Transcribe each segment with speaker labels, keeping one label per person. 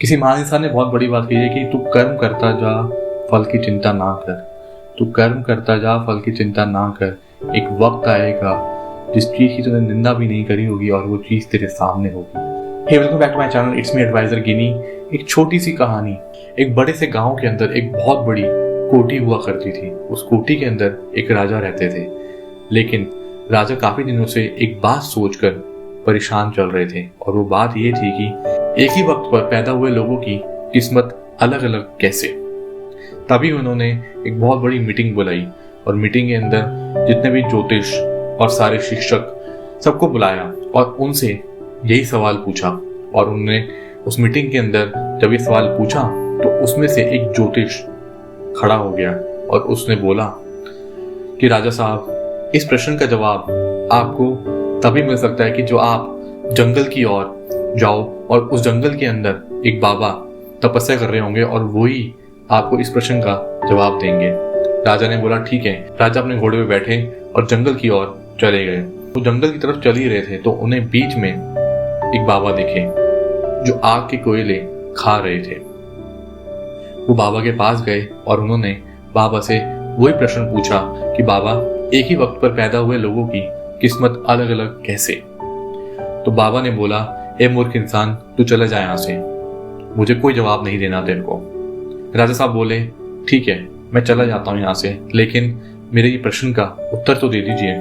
Speaker 1: किसी महान इंसान ने बहुत बड़ी बात कही है कि तू कर्म करता जा, फल की चिंता ना कर। तू कर्म करता जा, फल की चिंता ना कर। एक वक्त आएगा जिस चीज की तूने निंदा भी नहीं करी होगी और वो चीज तेरे सामने होगी। Hey welcome back to my channel, it's me adviser Gini. एक छोटी सी कहानी। एक बड़े से गांव के अंदर एक बहुत बड़ी कोठी हुआ करती थी। उस कोठी के अंदर एक राजा रहते थे, लेकिन राजा काफी दिनों से एक बात सोचकर परेशान चल रहे थे, और वो बात ये थी कि एक ही वक्त पर पैदा हुए लोगों की किस्मत अलग अलग कैसे। तभी उन्होंने एक बहुत बड़ी मीटिंग बुलाई, और मीटिंग के अंदर जितने भी ज्योतिष और सारे शिक्षक सबको बुलाया और उनसे यही सवाल पूछा। और उन्होंने उस मीटिंग के अंदर जब ये सवाल पूछा तो उसमें से एक ज्योतिष खड़ा हो गया और उसने बोला कि राजा साहब, इस प्रश्न का जवाब आपको तभी मिल सकता है कि जो आप जंगल की ओर जाओ और उस जंगल के अंदर एक बाबा तपस्या कर रहे होंगे और वही आपको इस प्रश्न का जवाब देंगे। राजा ने बोला ठीक है। राजा अपने घोड़े पे बैठे और जंगल की ओर चले गए। वो जंगल की तरफ चल ही रहे थे तो उन्हें बीच में एक बाबा दिखे जो आग के कोयले खा रहे थे। वो बाबा के पास गए और उन्होंने बाबा से वही प्रश्न पूछा कि बाबा, एक ही वक्त पर पैदा हुए लोगों की किस्मत अलग अलग कैसे। तो बाबा ने बोला, ए मूर्ख इंसान, तू चला जा यहाँ से, मुझे कोई जवाब नहीं देना तेरे को। राजा साहब बोले ठीक है, मैं चला जाता हूँ यहाँ से, लेकिन मेरे ये प्रश्न का उत्तर तो दे दीजिए।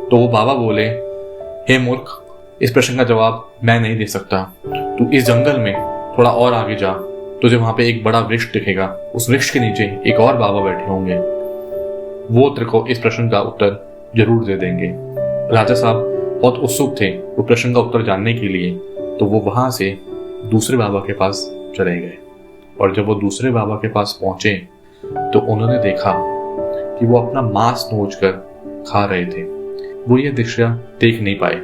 Speaker 1: तो वो बाबा बोले, हे मूर्ख, इस प्रश्न का जवाब मैं नहीं दे सकता। तू इस जंगल में थोड़ा और आगे जा, तुझे वहां पे एक बड़ा वृक्ष दिखेगा। उस वृक्ष के नीचे एक और बाबा बैठे होंगे, वो तेरे को इस प्रश्न का उत्तर जरूर दे देंगे। राजा साहब बहुत उत्सुक थे वो प्रश्न का उत्तर जानने के लिए, तो वो वहां से दूसरे बाबा के पास चले गए। और जब वो दूसरे बाबा के पास पहुंचे तो उन्होंने देखा कि वो अपना मांस नोचकर खा रहे थे। वो ये दृश्य देख नहीं पाए,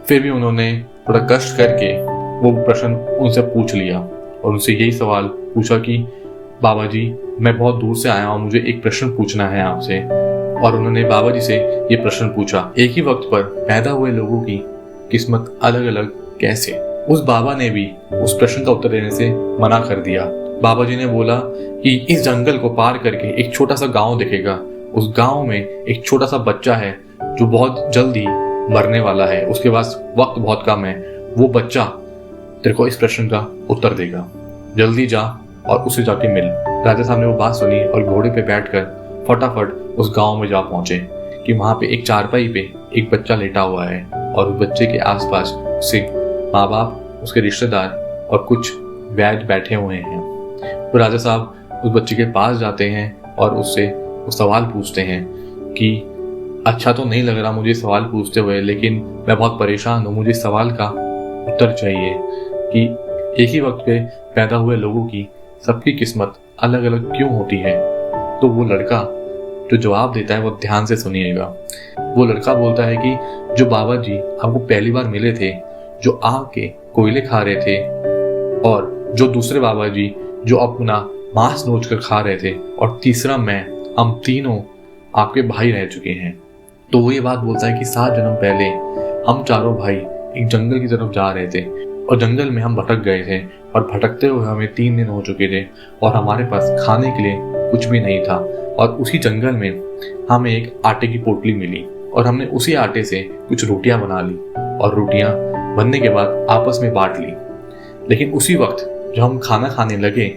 Speaker 1: फिर भी उन्होंने थोड़ा कष्ट करके वो प्रश्न उनसे पूछ लिया और उनसे यही सवाल पूछा कि बाबा जी, मैं बहुत दूर से आया हूँ, मुझे एक प्रश्न पूछना है आपसे। और उन्होंने बाबा जी से ये प्रश्न पूछा, एक ही वक्त पर पैदा हुए लोगों की किस्मत अलग अलग कैसे। उस बाबा ने भी उस प्रश्न का उत्तर देने से मना कर दिया। बाबा जी ने बोला कि इस जंगल को पार करके एक छोटा सा गांव दिखेगा। उस गांव में एक छोटा सा बच्चा है जो बहुत जल्दी मरने वाला है, उसके पास वक्त बहुत कम है। वो बच्चा तेरे को इस प्रश्न का उत्तर देगा, जल्दी जा और उसे जाके मिल। राजा साहब ने वो बात सुनी और घोड़े पे बैठकर फटाफट उस गांव में जा पहुंचे कि वहां पे एक चारपाई पे एक बच्चा लेटा हुआ है और उस बच्चे के आसपास उसके माँ बाप, उसके रिश्तेदार और कुछ वैद्य बैठे हुए हैं। तो राजा साहब उस बच्चे के पास जाते हैं और उससे वो सवाल पूछते हैं कि अच्छा तो नहीं लग रहा मुझे सवाल पूछते हुए, लेकिन मैं बहुत परेशान हूँ, मुझे सवाल का उत्तर चाहिए कि एक ही वक्त पे पैदा हुए लोगों की सबकी किस्मत अलग अलग क्यों होती है। तो वो लड़का जो जवाब देता है वो ध्यान से सुनिएगा। वो लड़का बोलता है कि जो बाबा जी आपको पहली बार मिले थे, जो आग के कोयले खा रहे थे, और जो दूसरे बाबा जी जो अपना मांस नोच कर खा रहे थे, और तीसरा मैं, हम तीनों आपके भाई रह चुके हैं। तो वो ये बात बोलता है कि 7 जन्म पहले हम चारों भाई एक जंगल की तरफ जा रहे थे और जंगल में हम भटक गए थे, और भटकते हुए हमें 3 दिन हो चुके थे और हमारे पास खाने के लिए कुछ भी नहीं था। और उसी जंगल में हमें एक आटे की पोटली मिली और हमने उसी आटे से कुछ रोटियां बना ली, और रोटियां बनने के बाद आपस में बांट ली। लेकिन उसी वक्त जब हम खाना खाने लगे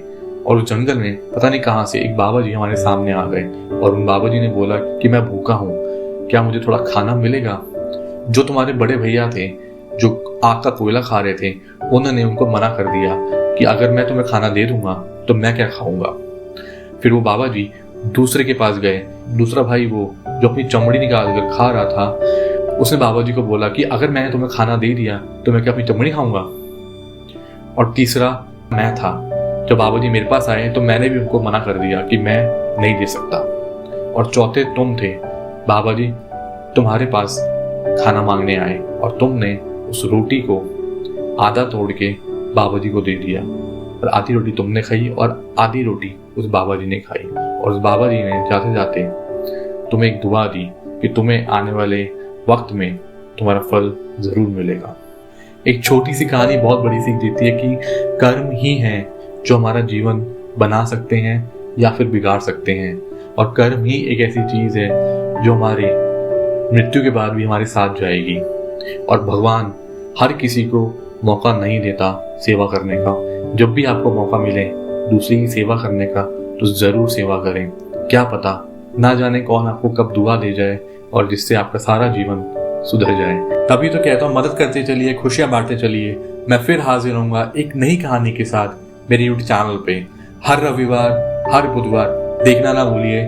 Speaker 1: और उस जंगल में पता नहीं कहां से एक बाबा जी हमारे सामने आ गए, और उन बाबा जी ने बोला कि मैं भूखा हूँ, क्या मुझे थोड़ा खाना मिलेगा। जो तुम्हारे बड़े भैया थे जो आग का कोयला खा रहे थे, उन्होंने उनको मना कर दिया कि अगर मैं तुम्हें खाना दे दूंगा तो मैं क्या खाऊंगा। फिर वो बाबा जी दूसरे के पास गए। दूसरा भाई वो जो अपनी चमड़ी निकाल कर खा रहा था, उसने बाबा जी को बोला कि अगर मैंने तुम्हें खाना दे दिया तो मैं क्या अपनी चमड़ी खाऊंगा। और तीसरा मैं था, जब बाबा जी मेरे पास आए तो मैंने भी उनको मना कर दिया कि मैं नहीं दे सकता। और चौथे तुम थे, बाबा जी तुम्हारे पास खाना मांगने आए और तुमने उस रोटी को आधा तोड़ के बाबा जी को दे दिया, और आधी रोटी तुमने खाई और आधी रोटी उस बाबा जी ने खाई। और उस बाबा जी ने जाते जाते तुम्हें एक दुआ दी कि तुम्हें आने वाले वक्त में तुम्हारा फल जरूर मिलेगा। एक छोटी सी कहानी बहुत बड़ी सीख देती है कि कर्म ही है जो हमारा जीवन बना सकते हैं या फिर बिगाड़ सकते हैं, और कर्म ही एक ऐसी चीज है जो हमारे मृत्यु के बाद भी हमारे साथ जाएगी। और भगवान हर किसी को मौका नहीं देता सेवा करने का। जब भी आपको मौका मिले दूसरी की सेवा करने का तो जरूर सेवा करें। क्या पता, ना जाने कौन आपको कब दुआ दे जाए और जिससे आपका सारा जीवन सुधर जाए। तभी तो कहता हूँ, मदद करते चलिए, खुशियां बांटते चलिए। मैं फिर हाजिर होऊंगा एक नई कहानी के साथ मेरे यूट्यूब चैनल पे। हर रविवार, हर बुधवार देखना ना भूलिए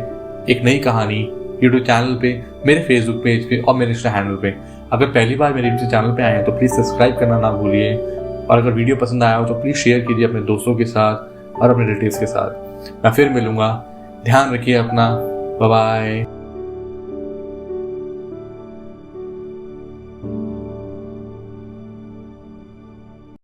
Speaker 1: एक नई कहानी यूट्यूब चैनल पे, मेरे फेसबुक पेज पे और मेरे इंस्टा हैंडल पे। अगर पहली बार मेरे यूट्यूब चैनल पे आए हैं तो प्लीज़ सब्सक्राइब करना ना भूलिए, और अगर वीडियो पसंद आया हो तो प्लीज़ शेयर कीजिए अपने दोस्तों के साथ और अपने रिलेटिव्स के साथ। मैं फिर मिलूंगा, ध्यान रखिए अपना। Bye bye.